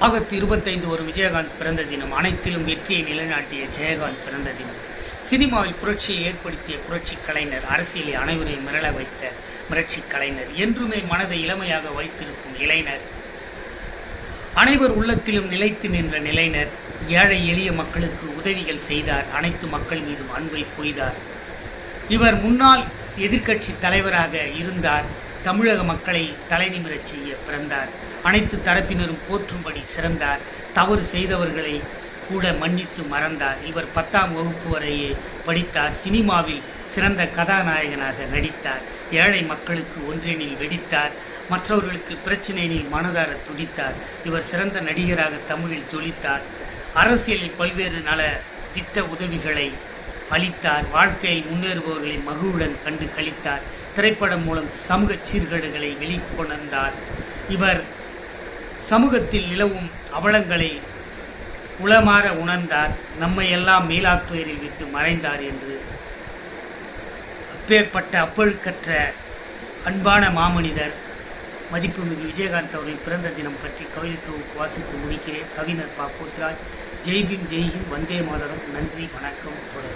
August 25 ஒரு விஜயகாந்த் பிறந்த தினம். அனைத்திலும் வெற்றியை நிலைநாட்டிய ஜெயகாந்த் பிறந்த தினம். சினிமாவில் புரட்சியை ஏற்படுத்திய புரட்சி கலைஞர், அரசியலை அனைவரையும் மிரள வைத்த புரட்சி கலைஞர், என்றுமே மனதை இளமையாக வைத்திருக்கும் இளைஞர், அனைவர் உள்ளத்திலும் நிலைத்து நின்ற நிலைஞர், ஏழை எளிய மக்களுக்கு உதவிகள் செய்தார், அனைத்து மக்கள் மீதும் அன்பை பொய்தார். இவர் முன்னாள் எதிர்க்கட்சி தலைவராக இருந்தார், தமிழக மக்களை தலைநிமிரச் செய்ய பிறந்தார், அனைத்து தரப்பினரும் போற்றும்படி சிறந்தார், தவறு செய்தவர்களை கூட மன்னித்து மறந்தார். இவர் 10ஆம் வகுப்பு வரையே படித்தார், சினிமாவில் சிறந்த கதாநாயகனாக நடித்தார், ஏழை மக்களுக்கு ஒன்றெனில் வெடித்தார், மற்றவர்களுக்கு பிரச்சினையில் மனதார துடித்தார். இவர் சிறந்த நடிகராக தமிழில் ஜொலித்தார், அரசியலில் பல்வேறு நல திட்ட உதவிகளை அளித்தார், வாழ்க்கையில் முன்னேறுபவர்களை மகிழ்வுடன் கண்டு கழித்தார், திரைப்படம் மூலம் சமூக சீர்கேடுகளை வெளிக்கொணர்ந்தார். இவர் சமூகத்தில் நிலவும் அவலங்களை உளமாற உணர்ந்தார், நம்மை எல்லாம் மேலாத்துயரில் விட்டு மறைந்தார் என்று அப்பேற்பட்ட அப்பழுக்கற்ற அன்பான மாமனிதர் மதிப்புமிகு விஜயகாந்த் அவர்கள் பிறந்த தினம் பற்றி கவிதை தொகுப்பு வாசித்து முடிக்கிறேன். கவிஞர் பா. போத்ராஜ். ஜெய்பீம், ஜெய்ஹிந்த், வந்தே மாதரம். நன்றி, வணக்கம், தொடரும்.